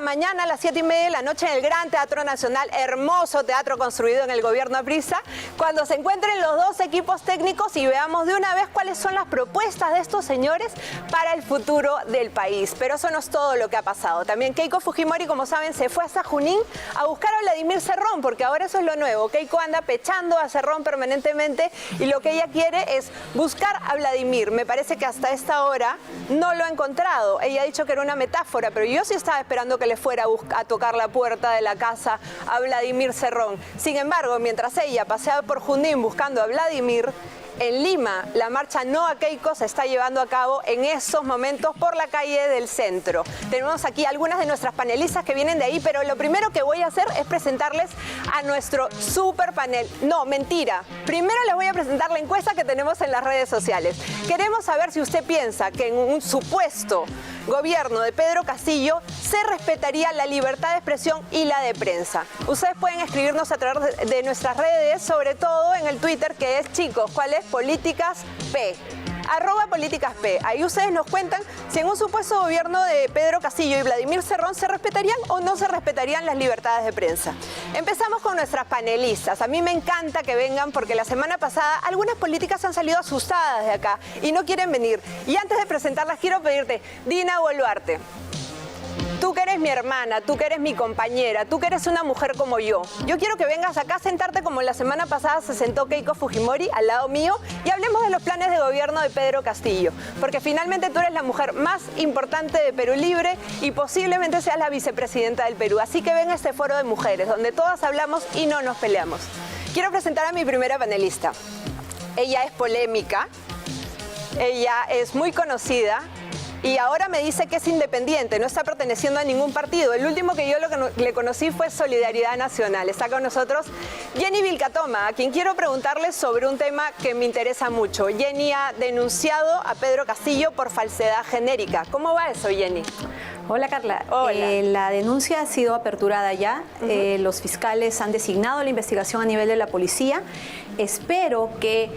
Mañana a las 7:30 de la noche en el Gran Teatro Nacional, hermoso teatro construido en el gobierno aprista, cuando se encuentren los dos equipos técnicos y veamos de una vez cuáles son las propuestas de estos señores para el futuro del país. Pero eso no es todo lo que ha pasado. También Keiko Fujimori, como saben, se fue hasta Junín a buscar a Vladimir Cerrón, porque ahora eso es lo nuevo. Keiko anda pechando a Cerrón permanentemente y lo que ella quiere es buscar a Vladimir. Me parece que hasta esta hora no lo ha encontrado. Ella ha dicho que era una metáfora, pero yo sí estaba esperando que le fuera a tocar la puerta de la casa a Vladimir Cerrón. Sin embargo, mientras ella paseaba por Junín buscando a Vladimir, en Lima, la marcha No a Keiko se está llevando a cabo en esos momentos por la calle del centro. Tenemos aquí algunas de nuestras panelistas que vienen de ahí, pero lo primero que voy a hacer es presentarles a nuestro super panel. No, mentira. Primero les voy a presentar la encuesta que tenemos en las redes sociales. Queremos saber si usted piensa que en un supuesto gobierno de Pedro Castillo se respetaría la libertad de expresión y la de prensa. Ustedes pueden escribirnos a través de nuestras redes, sobre todo en el Twitter, que es, chicos, ¿cuál es? Políticas P. @Políticas P. Ahí ustedes nos cuentan si en un supuesto gobierno de Pedro Castillo y Vladimir Cerrón se respetarían o no se respetarían las libertades de prensa. Empezamos con nuestras panelistas. A mí me encanta que vengan porque la semana pasada algunas políticas han salido asustadas de acá y no quieren venir. Y antes de presentarlas quiero pedirte, Dina Boluarte, tú que eres mi hermana, tú que eres mi compañera, tú que eres una mujer como yo quiero que vengas acá a sentarte como la semana pasada se sentó Keiko Fujimori al lado mío y hablemos de los planes de gobierno de Pedro Castillo, porque finalmente tú eres la mujer más importante de Perú Libre y posiblemente seas la vicepresidenta del Perú, así que ven a este foro de mujeres donde todas hablamos y no nos peleamos. Quiero presentar a mi primera panelista. Ella es polémica, ella es muy conocida, y ahora me dice que es independiente, no está perteneciendo a ningún partido. El último que yo le conocí fue Solidaridad Nacional. Está con nosotros Jenny Vilcatoma, a quien quiero preguntarle sobre un tema que me interesa mucho. Jenny ha denunciado a Pedro Castillo por falsedad genérica. ¿Cómo va eso, Jenny? Hola, Carla. Hola. La denuncia ha sido aperturada ya. Los fiscales han designado la investigación a nivel de la policía. Espero que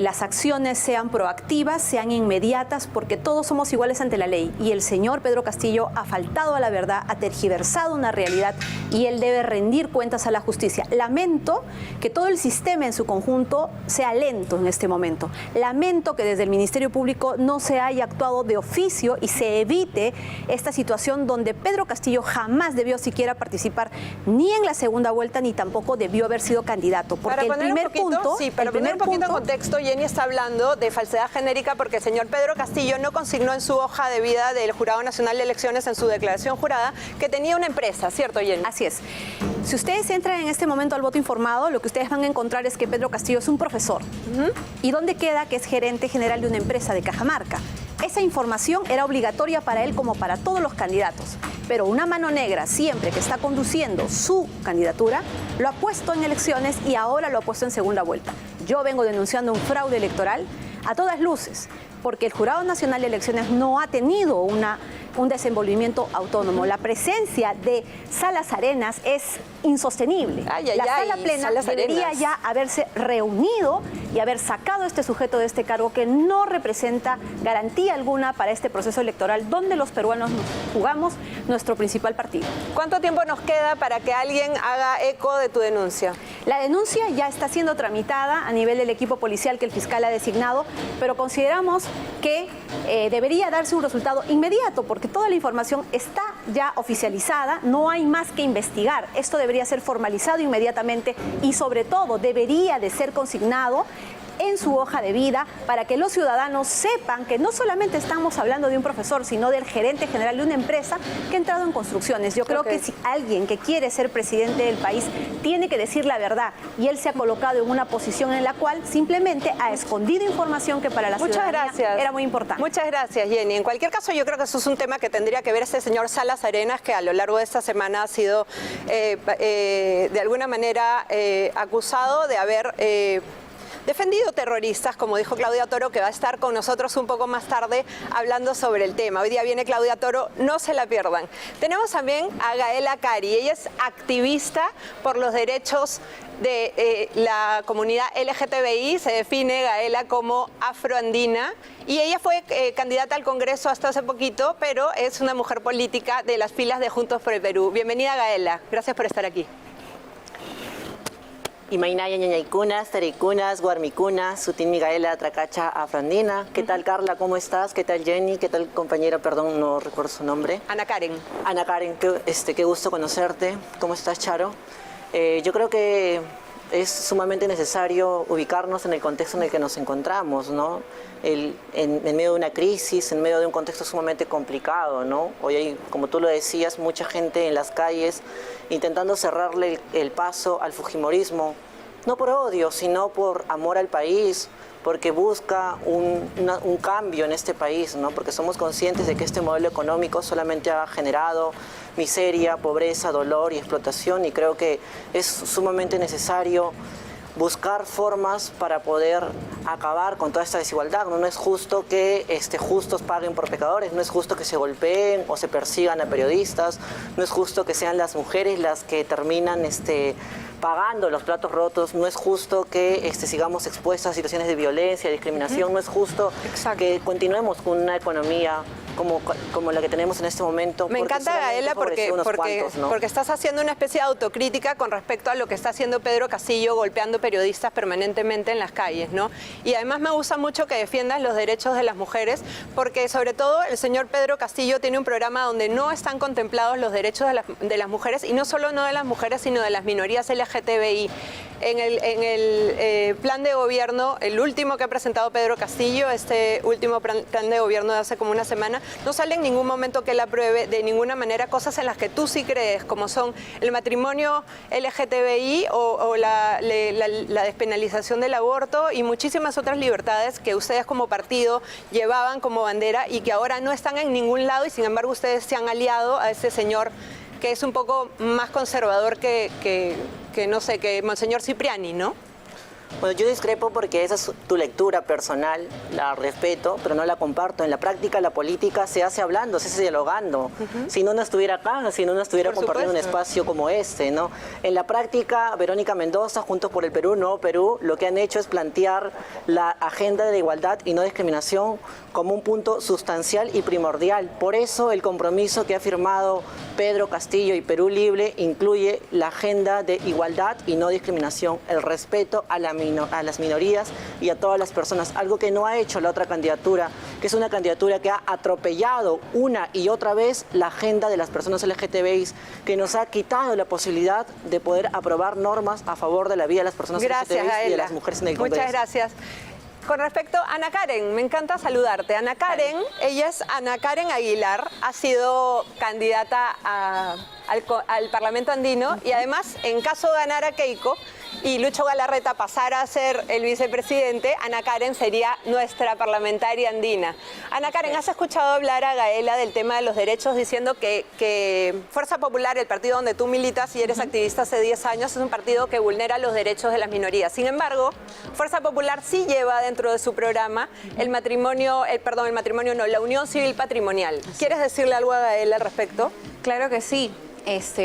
las acciones sean proactivas, sean inmediatas, porque todos somos iguales ante la ley. Y el señor Pedro Castillo ha faltado a la verdad, ha tergiversado una realidad y él debe rendir cuentas a la justicia. Lamento que todo el sistema en su conjunto sea lento en este momento. Lamento que desde el Ministerio Público no se haya actuado de oficio y se evite esta situación donde Pedro Castillo jamás debió siquiera participar ni en la segunda vuelta ni tampoco debió haber sido candidato. Porque el primer punto... Sí, para poner un poquito en contexto, Jenny está hablando de falsedad genérica porque el señor Pedro Castillo no consignó en su hoja de vida del Jurado Nacional de Elecciones, en su declaración jurada, que tenía una empresa, ¿cierto, Jenny? Así es. Si ustedes entran en este momento al voto informado, lo que ustedes van a encontrar es que Pedro Castillo es un profesor. ¿Y dónde queda que es gerente general de una empresa de Cajamarca? Esa información era obligatoria para él como para todos los candidatos. Pero una mano negra, siempre que está conduciendo su candidatura, lo ha puesto en elecciones y ahora lo ha puesto en segunda vuelta. Yo vengo denunciando un fraude electoral a todas luces, porque el Jurado Nacional de Elecciones no ha tenido un desenvolvimiento autónomo. La presencia de Salas Arenas es insostenible. La sala plena debería ya haberse reunido y haber sacado a este sujeto de este cargo que no representa garantía alguna para este proceso electoral donde los peruanos nos jugamos nuestro principal partido. ¿Cuánto tiempo nos queda para que alguien haga eco de tu denuncia? La denuncia ya está siendo tramitada a nivel del equipo policial que el fiscal ha designado, pero consideramos que debería darse un resultado inmediato porque toda la información está ya oficializada, no hay más que investigar. Esto debería ser formalizado inmediatamente y sobre todo debería de ser consignado en su hoja de vida para que los ciudadanos sepan que no solamente estamos hablando de un profesor, sino del gerente general de una empresa que ha entrado en construcciones. Yo creo que si alguien que quiere ser presidente del país tiene que decir la verdad y él se ha colocado en una posición en la cual simplemente ha escondido información que para la ciudadanía era muy importante. Muchas gracias, Jenny. En cualquier caso, yo creo que eso es un tema que tendría que ver este señor Salas Arenas, que a lo largo de esta semana ha sido de alguna manera acusado de haber defendido terroristas, como dijo Claudia Toro, que va a estar con nosotros un poco más tarde hablando sobre el tema. Hoy día viene Claudia Toro, no se la pierdan. Tenemos también a Gaela Cari, ella es activista por los derechos de la comunidad LGTBI, se define Gaela como afroandina y ella fue candidata al Congreso hasta hace poquito, pero es una mujer política de las filas de Juntos por el Perú. Bienvenida, Gaela, gracias por estar aquí. Imainaya ñañaykunas, tarikunas, guarmicunas, sutin Migaela, tracacha, afrandina. ¿Qué tal, Carla? ¿Cómo estás? ¿Qué tal, Jenny? ¿Qué tal, compañera? Perdón, no recuerdo su nombre. Ana Karen. Ana Karen, qué gusto conocerte. ¿Cómo estás, Charo? Yo creo que es sumamente necesario ubicarnos en el contexto en el que nos encontramos, ¿no? En medio de una crisis, en medio de un contexto sumamente complicado, ¿no? Hoy hay, como tú lo decías, mucha gente en las calles intentando cerrarle el paso al fujimorismo, no por odio, sino por amor al país, porque busca un cambio en este país, ¿no? Porque somos conscientes de que este modelo económico solamente ha generado miseria, pobreza, dolor y explotación, y creo que es sumamente necesario buscar formas para poder acabar con toda esta desigualdad. No es justo que justos paguen por pecadores, no es justo que se golpeen o se persigan a periodistas, no es justo que sean las mujeres las que terminan pagando los platos rotos, no es justo que sigamos expuestos a situaciones de violencia, discriminación, no es justo que continuemos con una economía como la que tenemos en este momento. Me encanta, Gaela, porque estás haciendo una especie de autocrítica con respecto a lo que está haciendo Pedro Castillo golpeando periodistas permanentemente en las calles, ¿no? Y además me gusta mucho que defiendas los derechos de las mujeres, porque sobre todo el señor Pedro Castillo tiene un programa donde no están contemplados los derechos de las mujeres, y no solo no de las mujeres, sino de las minorías LGTBI. En el plan de gobierno, el último que ha presentado Pedro Castillo, este último plan de gobierno de hace como una semana, no sale en ningún momento que él apruebe de ninguna manera cosas en las que tú sí crees, como son el matrimonio LGTBI o la despenalización del aborto y muchísimas otras libertades que ustedes como partido llevaban como bandera y que ahora no están en ningún lado, y sin embargo ustedes se han aliado a este señor que es un poco más conservador que no sé, que Monseñor Cipriani, ¿no? Bueno, yo discrepo porque esa es tu lectura personal, la respeto, pero no la comparto. En la práctica, la política se hace hablando, se hace dialogando. Si no estuviera acá, si no estuviera compartiendo un espacio como este, ¿no? En la práctica, Verónica Mendoza, Juntos por el Perú, Nuevo Perú, lo que han hecho es plantear la agenda de igualdad y no discriminación como un punto sustancial y primordial. Por eso el compromiso que ha firmado Pedro Castillo y Perú Libre incluye la agenda de igualdad y no discriminación, el respeto a las minorías y a todas las personas, algo que no ha hecho la otra candidatura, que es una candidatura que ha atropellado una y otra vez la agenda de las personas LGTBI, que nos ha quitado la posibilidad de poder aprobar normas a favor de la vida de las personas LGTBI y de las mujeres en el Congreso. Muchas gracias. Con respecto a Ana Karen, me encanta saludarte. Ana Karen, ella es Ana Karen Aguilar, ha sido candidata al Parlamento Andino y además, en caso de ganar a Keiko y Lucho Galarreta pasara a ser el vicepresidente, Ana Karen sería nuestra parlamentaria andina. Ana Karen, ¿has escuchado hablar a Gaela del tema de los derechos diciendo que Fuerza Popular, el partido donde tú militas y eres activista hace 10 años, es un partido que vulnera los derechos de las minorías? Sin embargo, Fuerza Popular sí lleva dentro de su programa la unión civil patrimonial. ¿Quieres decirle algo a Gaela al respecto? Claro que sí.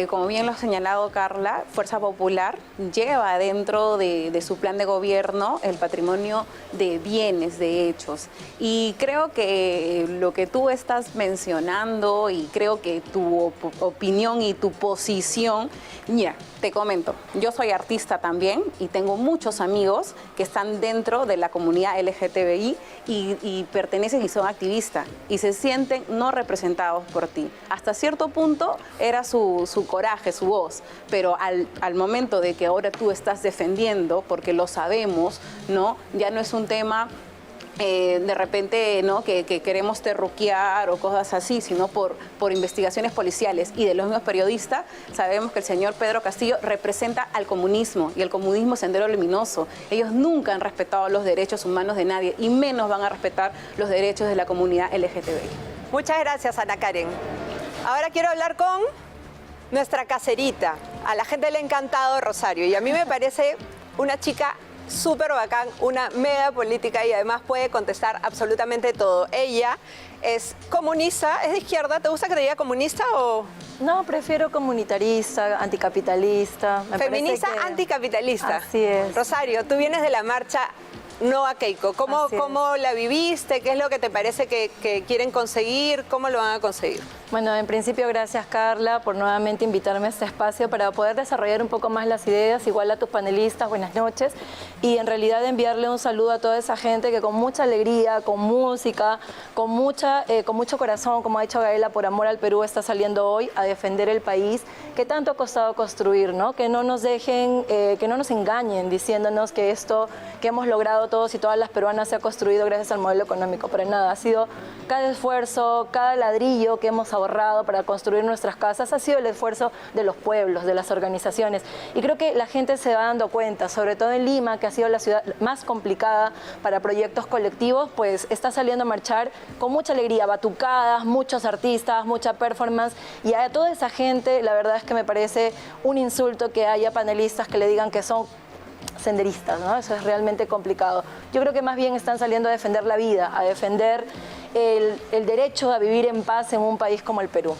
Como bien lo ha señalado Carla, Fuerza Popular lleva dentro de su plan de gobierno el patrimonio de bienes, de hechos. Y creo que lo que tú estás mencionando y creo que tu opinión y tu posición, mira, te comento, yo soy artista también y tengo muchos amigos que están dentro de la comunidad LGTBI y pertenecen y son activistas y se sienten no representados por ti. Hasta cierto punto era su coraje, su voz, pero al momento de que ahora tú estás defendiendo, porque lo sabemos, ¿no? Ya no es un tema de repente, ¿no?, que queremos terruquear o cosas así, sino por investigaciones policiales y de los mismos periodistas. Sabemos que el señor Pedro Castillo representa al comunismo y el comunismo es sendero luminoso. Ellos nunca han respetado los derechos humanos de nadie y menos van a respetar los derechos de la comunidad LGTBI. Muchas gracias, Ana Karen. Ahora quiero hablar con nuestra caserita. A la gente le ha encantado Rosario y a mí me parece una chica súper bacán, una mega política y además puede contestar absolutamente todo. Ella es comunista, es de izquierda. ¿Te gusta que te diga comunista o...? No, prefiero comunitarista, anticapitalista. Feminista, parece que- anticapitalista. Así es. Rosario, tú vienes de la marcha No a Keiko. ¿Cómo, Así es. cómo la viviste? ¿Qué es lo que te parece que quieren conseguir? ¿Cómo lo van a conseguir? Bueno, en principio gracias Carla por nuevamente invitarme a este espacio para poder desarrollar un poco más las ideas, igual a tus panelistas, buenas noches, y en realidad enviarle un saludo a toda esa gente que con mucha alegría, con música, con mucho corazón, como ha dicho Gaela, por amor al Perú, está saliendo hoy a defender el país que tanto ha costado construir, ¿no? Que no nos dejen, que no nos engañen diciéndonos que esto que hemos logrado todos y todas las peruanas se ha construido gracias al modelo económico. Para nada, ha sido cada esfuerzo, cada ladrillo que hemos ahorrado para construir nuestras casas, ha sido el esfuerzo de los pueblos, de las organizaciones. Y creo que la gente se va dando cuenta, sobre todo en Lima, que ha sido la ciudad más complicada para proyectos colectivos, pues está saliendo a marchar con mucha alegría, batucadas, muchos artistas, mucha performance, y a toda esa gente, la verdad es que me parece un insulto que haya panelistas que le digan que son senderistas, ¿no? Eso es realmente complicado. Yo creo que más bien están saliendo a defender la vida, a defender el derecho a vivir en paz en un país como el Perú.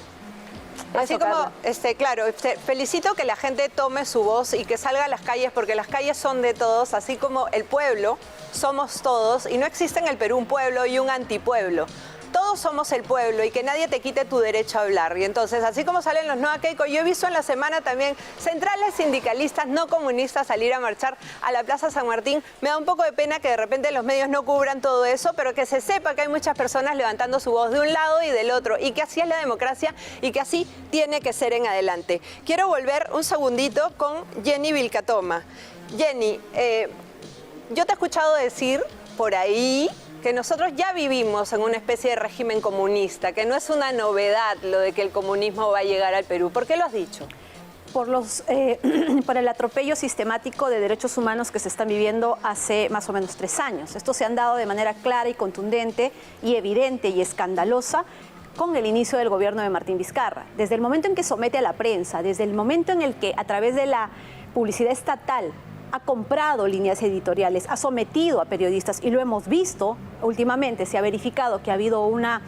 Así Eso, como, Carla. claro, felicito que la gente tome su voz y que salga a las calles, porque las calles son de todos, así como el pueblo somos todos, y no existe en el Perú un pueblo y un antipueblo. Todos somos el pueblo y que nadie te quite tu derecho a hablar. Y entonces, así como salen los No a Keiko, yo he visto en la semana también centrales sindicalistas no comunistas salir a marchar a la Plaza San Martín. Me da un poco de pena que de repente los medios no cubran todo eso, pero que se sepa que hay muchas personas levantando su voz de un lado y del otro, y que así es la democracia y que así tiene que ser en adelante. Quiero volver un segundito con Jenny Vilcatoma. Jenny, yo te he escuchado decir por ahí que nosotros ya vivimos en una especie de régimen comunista, que no es una novedad lo de que el comunismo va a llegar al Perú. ¿Por qué lo has dicho? Por el atropello sistemático de derechos humanos que se están viviendo hace más o menos 3 años. Estos se han dado de manera clara y contundente y evidente y escandalosa con el inicio del gobierno de Martín Vizcarra. Desde el momento en que somete a la prensa, desde el momento en el que a través de la publicidad estatal ha comprado líneas editoriales, ha sometido a periodistas, y lo hemos visto últimamente, se ha verificado que ha habido una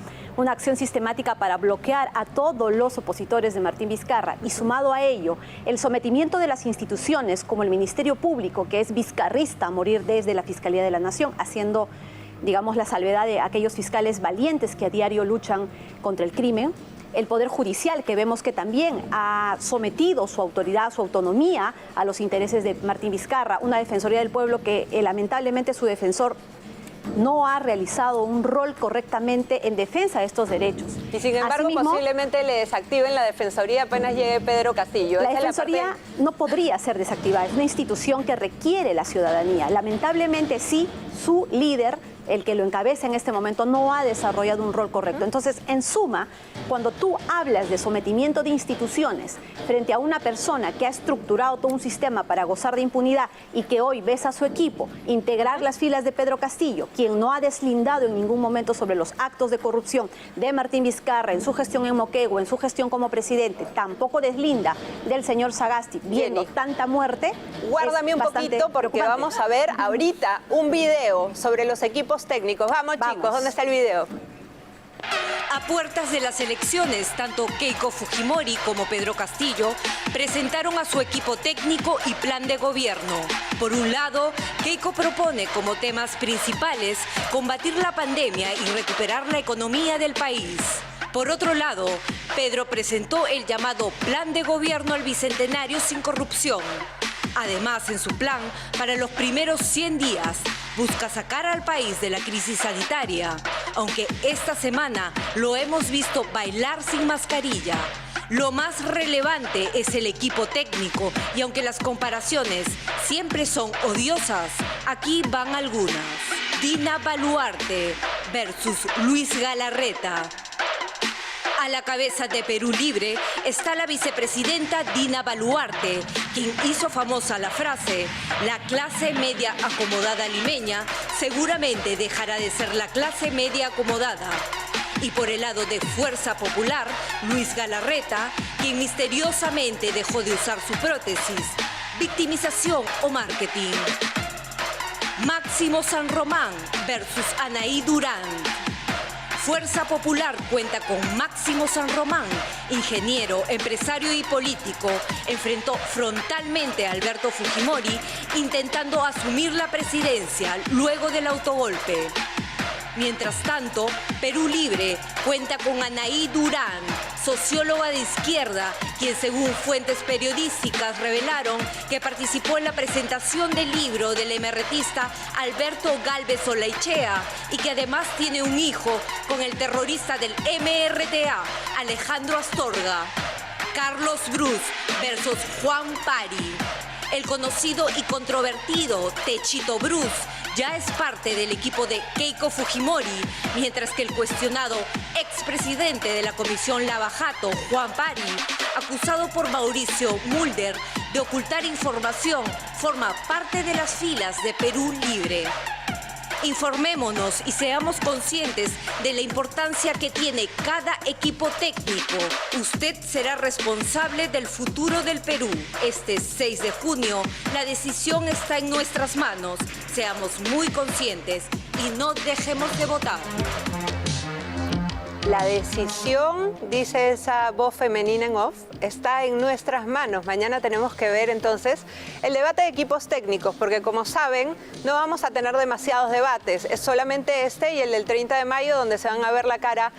acción sistemática para bloquear a todos los opositores de Martín Vizcarra, y sumado a ello el sometimiento de las instituciones como el Ministerio Público, que es vizcarrista a morir desde la Fiscalía de la Nación, haciendo, digamos, la salvedad de aquellos fiscales valientes que a diario luchan contra el crimen. El Poder Judicial, que vemos que también ha sometido su autoridad, su autonomía a los intereses de Martín Vizcarra. Una Defensoría del Pueblo que lamentablemente su defensor no ha realizado un rol correctamente en defensa de estos derechos. Y sin embargo, Asimismo, posiblemente le desactiven la Defensoría apenas llegue Pedro Castillo. la Esa es Defensoría parte- no podría ser desactivada, es una institución que requiere la ciudadanía. Lamentablemente sí, su líder, el que lo encabeza en este momento, no ha desarrollado un rol correcto. Entonces, en suma, cuando tú hablas de sometimiento de instituciones frente a una persona que ha estructurado todo un sistema para gozar de impunidad y que hoy ves a su equipo integrar las filas de Pedro Castillo, quien no ha deslindado en ningún momento sobre los actos de corrupción de Martín Vizcarra en su gestión en Moquegua, en su gestión como presidente, tampoco deslinda del señor Sagasti, viendo Jenny, tanta muerte. Guárdame es un bastante poquito porque preocupante. vamos a ver ahorita un video sobre los equipos técnicos. Vamos. Chicos, ¿dónde está el video? A puertas de las elecciones, tanto Keiko Fujimori como Pedro Castillo presentaron a su equipo técnico y plan de gobierno. Por un lado, Keiko propone como temas principales combatir la pandemia y recuperar la economía del país. Por otro lado, Pedro presentó el llamado Plan de Gobierno al Bicentenario sin corrupción. Además, en su plan, para los primeros 100 días, busca sacar al país de la crisis sanitaria, aunque esta semana lo hemos visto bailar sin mascarilla. Lo más relevante es el equipo técnico, y aunque las comparaciones siempre son odiosas, aquí van algunas. Dina Boluarte versus Luis Galarreta. A la cabeza de Perú Libre está la vicepresidenta Dina Boluarte, quien hizo famosa la frase: la clase media acomodada limeña seguramente dejará de ser la clase media acomodada. Y por el lado de Fuerza Popular, Luis Galarreta, quien misteriosamente dejó de usar su prótesis. Victimización o marketing. Máximo San Román versus Anaí Durán. Fuerza Popular cuenta con Máximo San Román, ingeniero, empresario y político. Enfrentó frontalmente a Alberto Fujimori intentando asumir la presidencia luego del autogolpe. Mientras tanto, Perú Libre cuenta con Anaí Durán, socióloga de izquierda, quien según fuentes periodísticas revelaron que participó en la presentación del libro del emeretista Alberto Gálvez Olaichea y que además tiene un hijo con el terrorista del MRTA, Alejandro Astorga. Carlos Brus versus Juan Pari. El conocido y controvertido Techito Brus ya es parte del equipo de Keiko Fujimori, mientras que el cuestionado expresidente de la Comisión Lava Jato, Juan Pari, acusado por Mauricio Mulder de ocultar información, forma parte de las filas de Perú Libre. Informémonos y seamos conscientes de la importancia que tiene cada equipo técnico. Usted será responsable del futuro del Perú. Este 6 de junio, la decisión está en nuestras manos. Seamos muy conscientes y no dejemos de votar. La decisión, dice esa voz femenina en off, está en nuestras manos. Mañana tenemos que ver entonces el debate de equipos técnicos, porque como saben, no vamos a tener demasiados debates. Es solamente este y el del 30 de mayo donde se van a ver la cara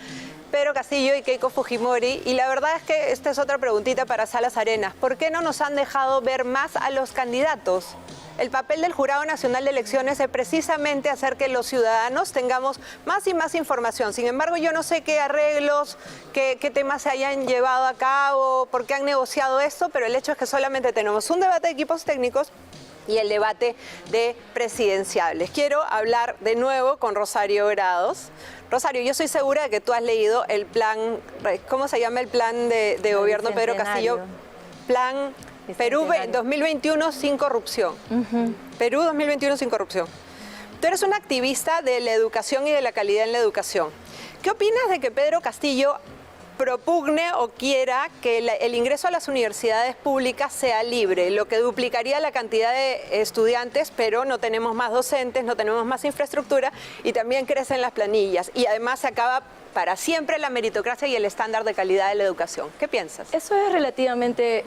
Pedro Castillo y Keiko Fujimori. Y la verdad es que esta es otra preguntita para Salas Arenas. ¿Por qué no nos han dejado ver más a los candidatos? El papel del Jurado Nacional de Elecciones es precisamente hacer que los ciudadanos tengamos más y más información. Sin embargo, yo no sé qué arreglos, qué temas se hayan llevado a cabo, por qué han negociado esto, pero el hecho es que solamente tenemos un debate de equipos técnicos y el debate de presidenciables. Quiero hablar de nuevo con Rosario Grados. Rosario, yo estoy segura de que tú has leído el plan, ¿cómo se llama el plan de gobierno Pedro Castillo? Plan Perú 2021 sin corrupción. Perú 2021 sin corrupción. Tú eres una activista de la educación y de la calidad en la educación. ¿Qué opinas de que Pedro Castillo propugne o quiera que el ingreso a las universidades públicas sea libre, lo que duplicaría la cantidad de estudiantes, pero no tenemos más docentes, no tenemos más infraestructura y también crecen las planillas y además se acaba para siempre la meritocracia y el estándar de calidad de la educación? ¿Qué piensas? Eso es relativamente,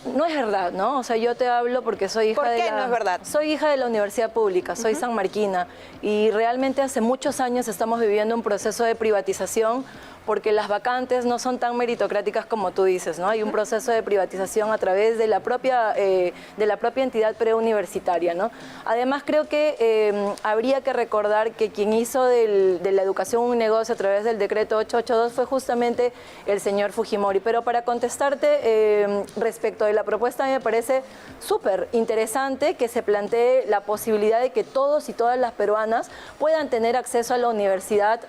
no es verdad, ¿no? O sea, yo te hablo porque soy hija ¿Por qué no es verdad? Soy hija de la universidad pública, soy sanmarquina y realmente hace muchos años estamos viviendo un proceso de privatización porque las vacantes no son tan meritocráticas como tú dices, ¿no? Hay un proceso de privatización a través de la propia entidad preuniversitaria, ¿no? Además, creo que habría que recordar que quien hizo de la educación un negocio a través del decreto 882 fue justamente el señor Fujimori. Pero para contestarte respecto de la propuesta, me parece súper interesante que se plantee la posibilidad de que todos y todas las peruanas puedan tener acceso a la universidad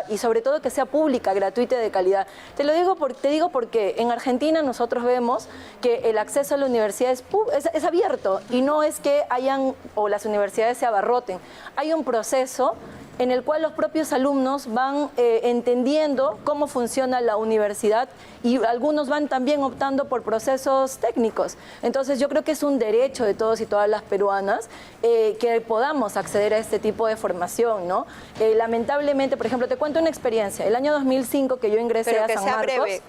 y sobre todo que sea pública, gratuita y de calidad. Te digo porque en Argentina nosotros vemos que el acceso a la universidad es abierto y no es que las universidades se abarroten. Hay un proceso en el cual los propios alumnos van entendiendo cómo funciona la universidad y algunos van también optando por procesos técnicos. Entonces yo creo que es un derecho de todos y todas las peruanas que podamos acceder a este tipo de formación, ¿no? Lamentablemente, por ejemplo, te cuento una experiencia. El año 2005 que yo ingresé a San Marcos, breve.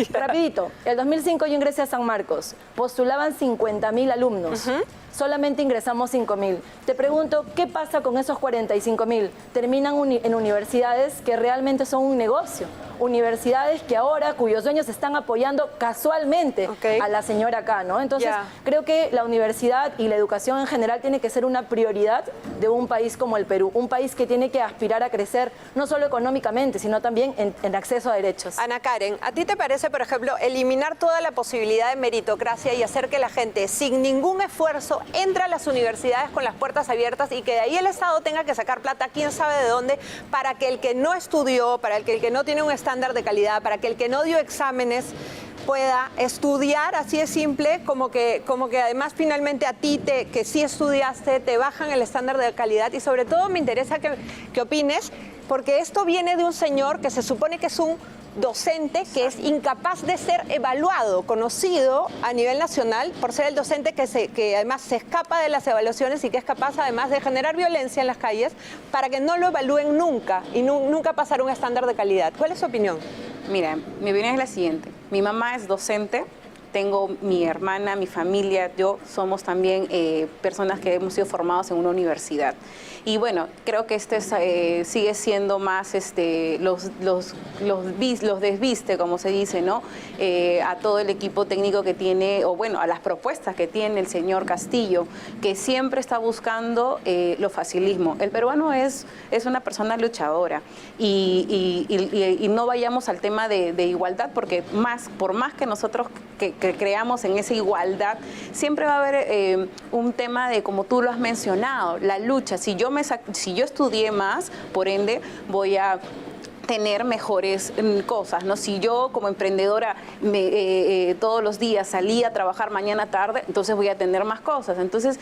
Rapidito, el 2005 yo ingresé a San Marcos, postulaban 50.000 alumnos. Solamente ingresamos 5.000. Te pregunto, ¿qué pasa con esos 45.000? Terminan en universidades que realmente son un negocio. Universidades que ahora, cuyos dueños están apoyando casualmente a la señora acá, ¿no? Entonces, creo que la universidad y la educación en general tiene que ser una prioridad de un país como el Perú. Un país que tiene que aspirar a crecer, no solo económicamente, sino también en acceso a derechos. Ana Karen, ¿a ti te parece, por ejemplo, eliminar toda la posibilidad de meritocracia y hacer que la gente, sin ningún esfuerzo, entre a las universidades con las puertas abiertas y que de ahí el Estado tenga que sacar plata, quién sabe de dónde, para que el que no estudió, para el que no tiene un estándar de calidad, para que el que no dio exámenes pueda estudiar, así de simple, como que además finalmente a ti, que sí estudiaste, te bajan el estándar de calidad? Y sobre todo me interesa que opines, porque esto viene de un señor que se supone que es un docente que es incapaz de ser evaluado, conocido a nivel nacional por ser el docente que además se escapa de las evaluaciones y que es capaz además de generar violencia en las calles para que no lo evalúen nunca y nunca pasar un estándar de calidad. ¿Cuál es su opinión? Mira, mi opinión es la siguiente. Mi mamá es docente. Tengo mi hermana, mi familia, yo somos también personas que hemos sido formados en una universidad. Y bueno, creo que sigue siendo más los desviste, como se dice, ¿no? A todo el equipo técnico que tiene, o bueno, a las propuestas que tiene el señor Castillo, que siempre está buscando lo facilismo. El peruano es una persona luchadora y no vayamos al tema de igualdad, porque por más que nosotros que creamos en esa igualdad, siempre va a haber un tema de, como tú lo has mencionado, la lucha. Si yo estudié más, por ende voy a tener mejores cosas, ¿no? Si yo como emprendedora todos los días salía a trabajar mañana tarde, entonces voy a tener más cosas. Entonces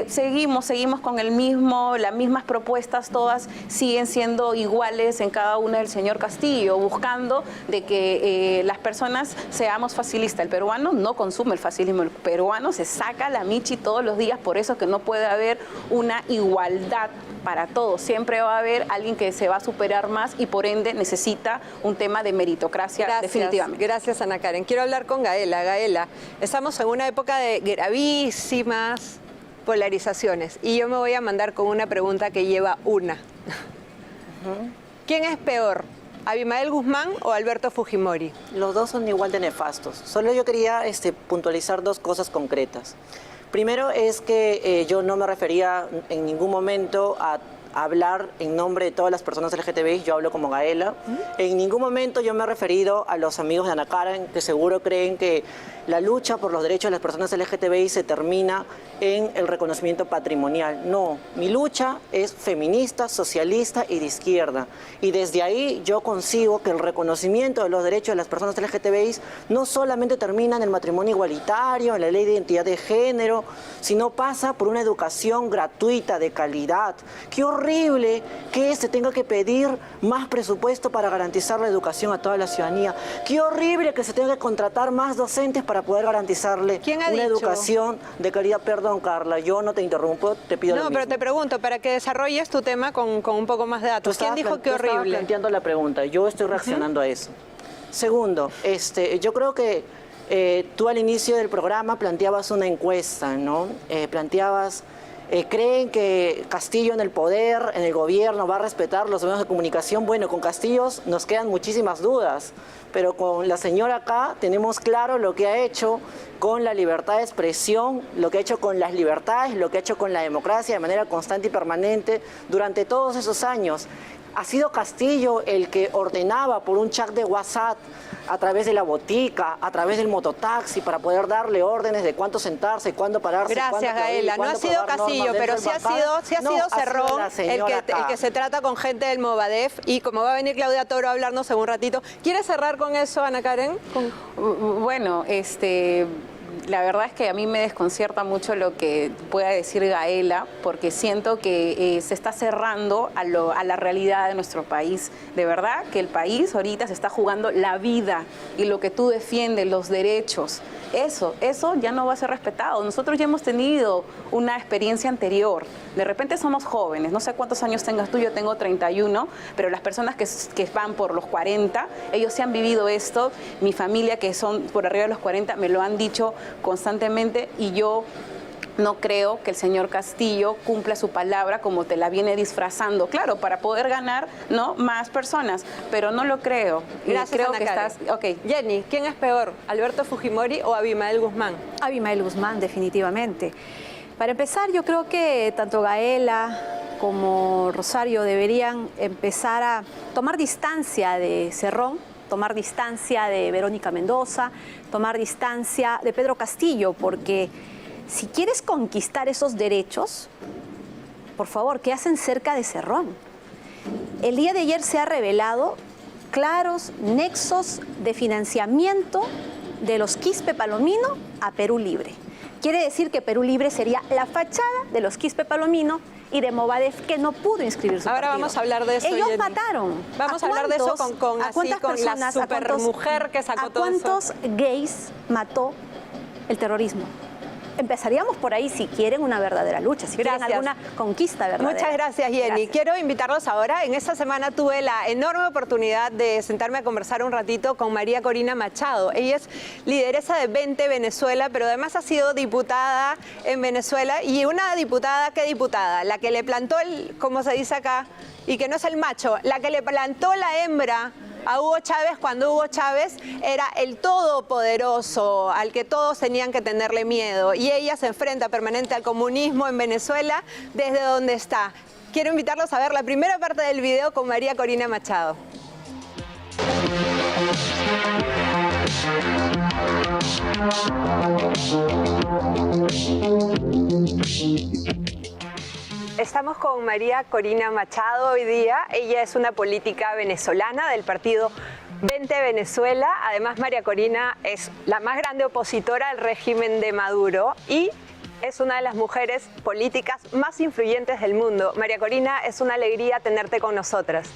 seguimos con las mismas propuestas, todas siguen siendo iguales en cada una del señor Castillo, buscando de que las personas seamos facilistas. El peruano no consume el facilismo, el peruano se saca la michi todos los días, por eso que no puede haber una igualdad para todos. Siempre va a haber alguien que se va a superar más y por ende necesita un tema de meritocracia, definitivamente. Gracias, Ana Karen. Quiero hablar con Gaela. Gaela, estamos en una época de gravísimas polarizaciones y yo me voy a mandar con una pregunta que lleva una. ¿Quién es peor, Abimael Guzmán o Alberto Fujimori? Los dos son igual de nefastos. Solo yo quería puntualizar dos cosas concretas. Primero es que yo no me refería en ningún momento a hablar en nombre de todas las personas LGTBI, yo hablo como Gaela. En ningún momento yo me he referido a los amigos de Ana Karen, que seguro creen que la lucha por los derechos de las personas LGTBI se termina en el reconocimiento patrimonial. No, mi lucha es feminista, socialista y de izquierda. Y desde ahí yo consigo que el reconocimiento de los derechos de las personas LGTBI no solamente termina en el matrimonio igualitario, en la ley de identidad de género, sino pasa por una educación gratuita, de calidad. ¡Qué horrible que se tenga que pedir más presupuesto para garantizar la educación a toda la ciudadanía! ¡Qué horrible que se tenga que contratar más docentes para poder garantizarle una educación de calidad! Perdón, Carla, yo no te interrumpo, te pido lo mismo. No, pero te pregunto, para que desarrolles tu tema con un poco más de datos. ¿Quién dijo que horrible? Estaba planteando la pregunta, yo estoy reaccionando a eso. Segundo, yo creo que tú al inicio del programa planteabas una encuesta, ¿no? ¿Creen que Castillo en el poder, en el gobierno, va a respetar los medios de comunicación? Bueno, con Castillo nos quedan muchísimas dudas, pero con la señora acá tenemos claro lo que ha hecho con la libertad de expresión, lo que ha hecho con las libertades, lo que ha hecho con la democracia de manera constante y permanente durante todos esos años. Ha sido Castillo el que ordenaba por un chat de WhatsApp, a través de la botica, a través del mototaxi, para poder darle órdenes de cuándo sentarse, cuándo pararse. Gracias, Gaela. No ha sido Castillo, pero sí ha sido Cerrón el que se trata con gente del Movadef. Y como va a venir Claudia Toro a hablarnos en un ratito, ¿quieres cerrar con eso, Ana Karen? Bueno, la verdad es que a mí me desconcierta mucho lo que pueda decir Gaela, porque siento que se está cerrando a la realidad de nuestro país. De verdad que el país ahorita se está jugando la vida y lo que tú defiendes, los derechos. Eso ya no va a ser respetado. Nosotros ya hemos tenido una experiencia anterior. De repente somos jóvenes, no sé cuántos años tengas tú, yo tengo 31, pero las personas que van por los 40, ellos sí han vivido esto. Mi familia, que son por arriba de los 40, me lo han dicho constantemente y yo no creo que el señor Castillo cumpla su palabra como te la viene disfrazando. Claro, para poder ganar, ¿no?, más personas, pero no lo creo. Gracias, creo Ana que Karen. Okay. Jenny, ¿quién es peor, Alberto Fujimori o Abimael Guzmán? Abimael Guzmán, definitivamente. Para empezar, yo creo que tanto Gaela como Rosario deberían empezar a tomar distancia de Cerrón, tomar distancia de Verónica Mendoza, tomar distancia de Pedro Castillo, porque si quieres conquistar esos derechos, por favor, ¿qué hacen cerca de Cerrón? El día de ayer se ha revelado claros nexos de financiamiento de los Quispe Palomino a Perú Libre. Quiere decir que Perú Libre sería la fachada de los Quispe Palomino y de Movadef, que no pudo inscribir su Ahora partido. vamos a hablar de eso, Ellos Jenny. mataron. Vamos a hablar de eso con ¿a cuántas la personas, supermujer que sacó todo eso? ¿A cuántos gays mató el terrorismo? Empezaríamos por ahí si quieren una verdadera lucha, si quieren Gracias. alguna conquista verdadera. Muchas gracias, Jenny. Gracias. Quiero invitarlos ahora. En esta semana tuve la enorme oportunidad de sentarme a conversar un ratito con María Corina Machado. Ella es lideresa de Vente Venezuela, pero además ha sido diputada en Venezuela. Y una diputada, ¿qué diputada? La que le plantó como se dice acá, y que no es el macho, la que le plantó la hembra a Hugo Chávez cuando Hugo Chávez era el todopoderoso, al que todos tenían que tenerle miedo. Y ella se enfrenta permanente al comunismo en Venezuela desde donde está. Quiero invitarlos a ver la primera parte del video con María Corina Machado. Estamos con María Corina Machado hoy día. Ella es una política venezolana del partido Vente Venezuela. Además, María Corina es la más grande opositora al régimen de Maduro y es una de las mujeres políticas más influyentes del mundo. María Corina, es una alegría tenerte con nosotras.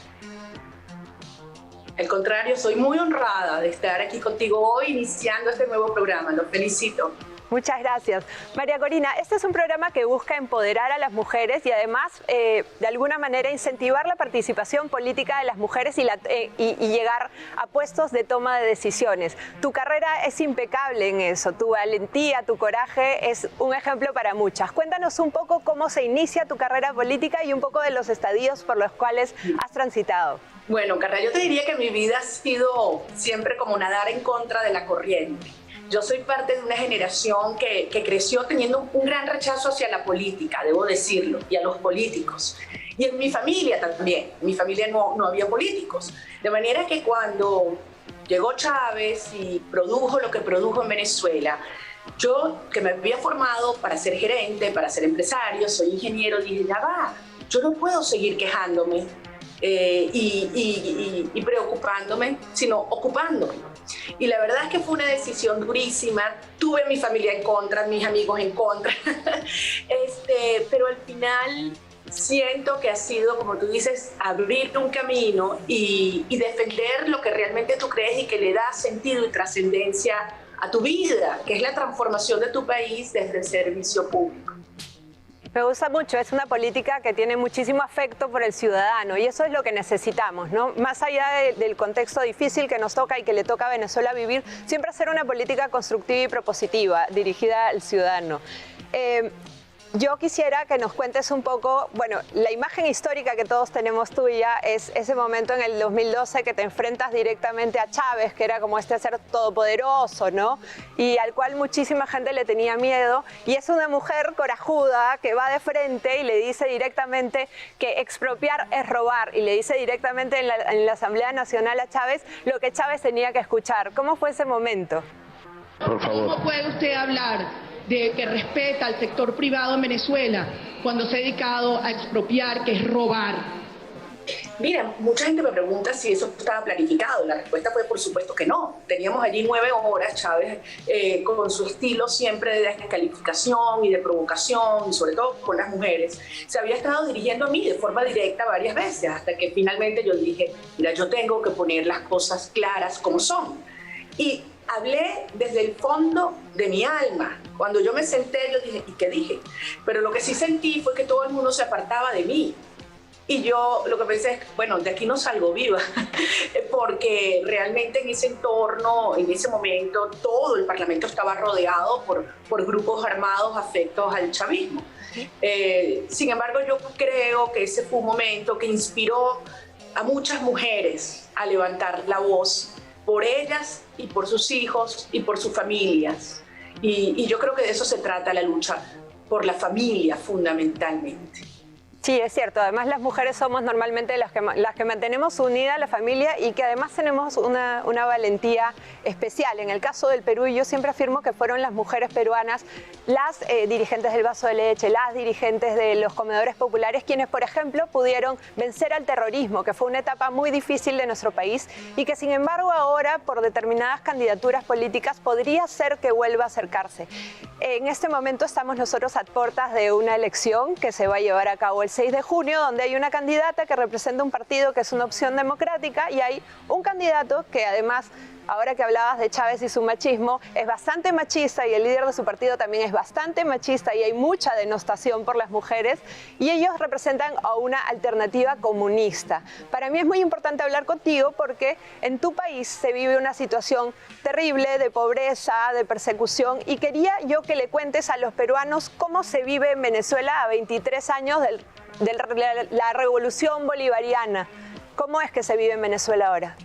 Al contrario, soy muy honrada de estar aquí contigo hoy iniciando este nuevo programa. Los felicito. Muchas gracias. María Corina, este es un programa que busca empoderar a las mujeres y además, de alguna manera, incentivar la participación política de las mujeres y llegar a puestos de toma de decisiones. Tu carrera es impecable en eso, tu valentía, tu coraje es un ejemplo para muchas. Cuéntanos un poco cómo se inicia tu carrera política y un poco de los estadios por los cuales has transitado. Bueno, Carla, yo te diría que mi vida ha sido siempre como nadar en contra de la corriente. Yo soy parte de una generación que creció teniendo un gran rechazo hacia la política, debo decirlo, y a los políticos. Y en mi familia también, en mi familia no había políticos. De manera que cuando llegó Chávez y produjo lo que produjo en Venezuela, yo que me había formado para ser gerente, para ser empresario, soy ingeniero, dije, ya va, yo no puedo seguir quejándome y preocupándome, sino ocupándome. Y la verdad es que fue una decisión durísima. Tuve a mi familia en contra, mis amigos en contra, pero al final siento que ha sido, como tú dices, abrir un camino y defender lo que realmente tú crees y que le da sentido y trascendencia a tu vida, que es la transformación de tu país desde el servicio público. Me gusta mucho, es una política que tiene muchísimo afecto por el ciudadano y eso es lo que necesitamos, ¿no? Más allá del contexto difícil que nos toca y que le toca a Venezuela vivir, siempre hacer una política constructiva y propositiva dirigida al ciudadano. Yo quisiera que nos cuentes un poco, bueno, la imagen histórica que todos tenemos tuya es ese momento en el 2012 que te enfrentas directamente a Chávez, que era como este ser todopoderoso, ¿no? Y al cual muchísima gente le tenía miedo. Y es una mujer corajuda que va de frente y le dice directamente que expropiar es robar. Y le dice directamente en la Asamblea Nacional a Chávez lo que Chávez tenía que escuchar. ¿Cómo fue ese momento? Por favor. ¿Cómo puede usted hablar de que respeta al sector privado en Venezuela cuando se ha dedicado a expropiar, que es robar? Mira, mucha gente me pregunta si eso estaba planificado. La respuesta fue por supuesto que no. Teníamos allí 9 horas, Chávez, con su estilo siempre de descalificación y de provocación, y sobre todo con las mujeres. Se había estado dirigiendo a mí de forma directa varias veces, hasta que finalmente yo dije, mira, yo tengo que poner las cosas claras como son. Y hablé desde el fondo de mi alma. Cuando yo me senté, yo dije, ¿y qué dije? Pero lo que sí sentí fue que todo el mundo se apartaba de mí. Y yo lo que pensé es, bueno, de aquí no salgo viva, porque realmente en ese entorno, en ese momento, todo el Parlamento estaba rodeado por grupos armados afectos al chavismo. Sin embargo, yo creo que ese fue un momento que inspiró a muchas mujeres a levantar la voz por ellas y por sus hijos y por sus familias. Y yo creo que de eso se trata la lucha por la familia fundamentalmente. Sí, es cierto. Además, las mujeres somos normalmente las que mantenemos unida la familia y que además tenemos una valentía especial. En el caso del Perú, yo siempre afirmo que fueron las mujeres peruanas, las dirigentes del vaso de leche, las dirigentes de los comedores populares, quienes, por ejemplo, pudieron vencer al terrorismo, que fue una etapa muy difícil de nuestro país y que, sin embargo, ahora, por determinadas candidaturas políticas, podría ser que vuelva a acercarse. En este momento estamos nosotros a puertas de una elección que se va a llevar a cabo el 6 de junio, donde hay una candidata que representa un partido que es una opción democrática y hay un candidato que además, ahora que hablabas de Chávez y su machismo, es bastante machista y el líder de su partido también es bastante machista y hay mucha denostación por las mujeres y ellos representan a una alternativa comunista. Para mí es muy importante hablar contigo porque en tu país se vive una situación terrible de pobreza, de persecución y quería yo que le cuentes a los peruanos cómo se vive en Venezuela a 23 años de la revolución bolivariana. ¿Cómo es que se vive en Venezuela ahora?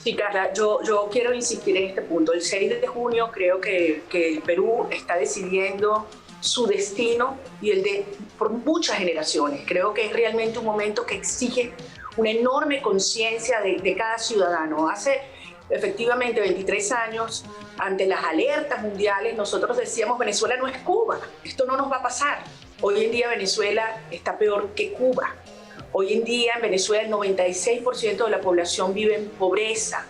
Sí, Carla, yo quiero insistir en este punto. El 6 de junio creo que el Perú está decidiendo su destino y el de por muchas generaciones. Creo que es realmente un momento que exige una enorme conciencia de cada ciudadano. Hace efectivamente 23 años, ante las alertas mundiales, nosotros decíamos Venezuela no es Cuba, esto no nos va a pasar. Hoy en día Venezuela está peor que Cuba. Hoy en día en Venezuela el 96% de la población vive en pobreza.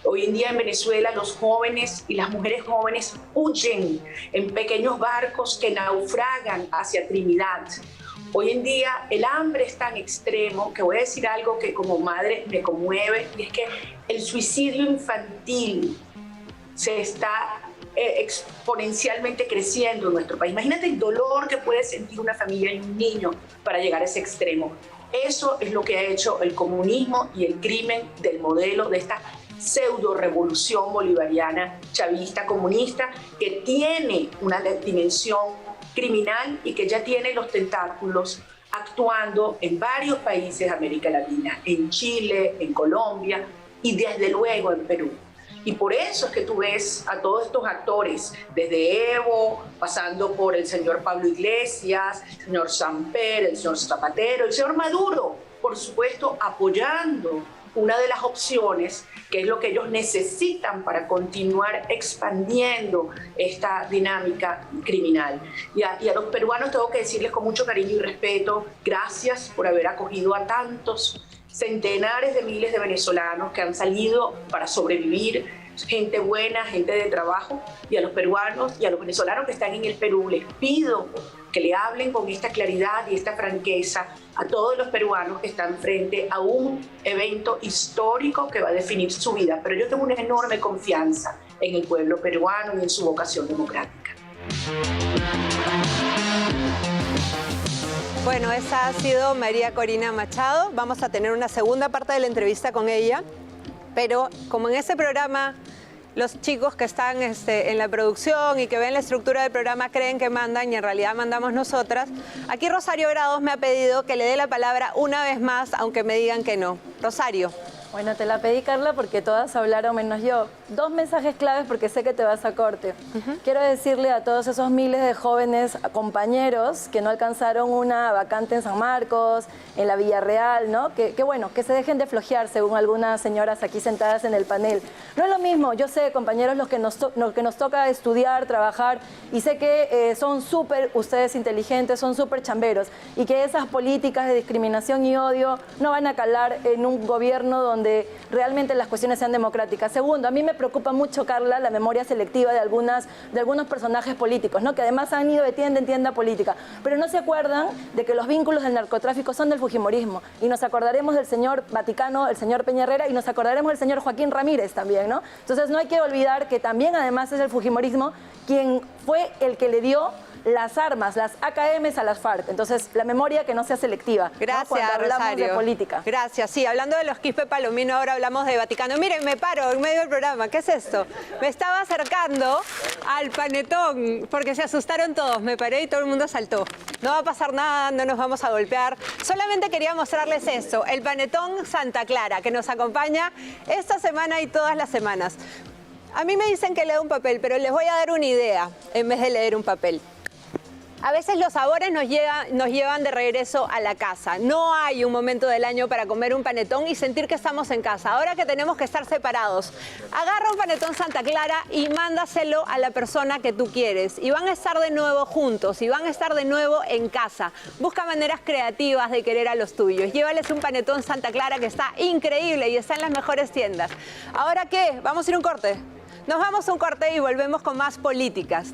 Hoy en día en Venezuela los jóvenes y las mujeres jóvenes huyen en pequeños barcos que naufragan hacia Trinidad. Hoy en día el hambre es tan extremo que voy a decir algo que como madre me conmueve, y es que el suicidio infantil se está exponencialmente creciendo en nuestro país. Imagínate el dolor que puede sentir una familia y un niño para llegar a ese extremo. Eso es lo que ha hecho el comunismo y el crimen del modelo de esta pseudo revolución bolivariana, chavista, comunista, que tiene una dimensión criminal y que ya tiene los tentáculos actuando en varios países de América Latina, en Chile, en Colombia y desde luego en Perú. Y por eso es que tú ves a todos estos actores, desde Evo, pasando por el señor Pablo Iglesias, el señor Samper, el señor Zapatero, el señor Maduro, por supuesto, apoyando una de las opciones, que es lo que ellos necesitan para continuar expandiendo esta dinámica criminal. Y a los peruanos tengo que decirles con mucho cariño y respeto, gracias por haber acogido a tantos centenares de miles de venezolanos que han salido para sobrevivir, gente buena, gente de trabajo, y a los peruanos y a los venezolanos que están en el Perú les pido que le hablen con esta claridad y esta franqueza a todos los peruanos que están frente a un evento histórico que va a definir su vida. Pero yo tengo una enorme confianza en el pueblo peruano y en su vocación democrática. Bueno, esa ha sido María Corina Machado. Vamos a tener una segunda parte de la entrevista con ella, pero como en este programa los chicos que están en la producción y que ven la estructura del programa creen que mandan y en realidad mandamos nosotras, aquí Rosario Grados me ha pedido que le dé la palabra una vez más, aunque me digan que no. Rosario. Bueno, te la pedí, Carla, porque todas hablaron menos yo. 2 mensajes claves porque sé que te vas a corte. Quiero decirle a todos esos miles de jóvenes compañeros que no alcanzaron una vacante en San Marcos, en la Villarreal, ¿no? Que bueno, que se dejen de flojear, según algunas señoras aquí sentadas en el panel. No es lo mismo, yo sé, compañeros, lo que nos toca estudiar, trabajar, y sé que son súper ustedes inteligentes, son súper chamberos, y que esas políticas de discriminación y odio no van a calar en un gobierno donde realmente las cuestiones sean democráticas. Segundo, a mí me preocupa mucho, Carla, la memoria selectiva de algunos personajes políticos, ¿no? Que además han ido de tienda en tienda política, pero no se acuerdan de que los vínculos del narcotráfico son del fujimorismo, y nos acordaremos del señor Vaticano, el señor Peña Herrera, y nos acordaremos del señor Joaquín Ramírez también, ¿no? Entonces no hay que olvidar que también además es el fujimorismo quien fue el que le dio las armas, las AKMs a las FARC. Entonces, la memoria que no sea selectiva. Gracias, ¿no? Cuando hablamos Rosario. de política. Gracias. Sí, hablando de los Quispe Palomino, ahora hablamos de Vaticano. Miren, me paro en medio del programa. ¿Qué es esto? Me estaba acercando al panetón porque se asustaron todos. Me paré y todo el mundo saltó. No va a pasar nada, no nos vamos a golpear. Solamente quería mostrarles esto, el panetón Santa Clara, que nos acompaña esta semana y todas las semanas. A mí me dicen que lea un papel, pero les voy a dar una idea en vez de leer un papel. A veces los sabores nos llevan de regreso a la casa. No hay un momento del año para comer un panetón y sentir que estamos en casa. Ahora que tenemos que estar separados, agarra un panetón Santa Clara y mándaselo a la persona que tú quieres. Y van a estar de nuevo juntos y van a estar de nuevo en casa. Busca maneras creativas de querer a los tuyos. Llévales un panetón Santa Clara que está increíble y está en las mejores tiendas. ¿Ahora qué? ¿Vamos a ir a un corte? Nos vamos a un corte y volvemos con más políticas.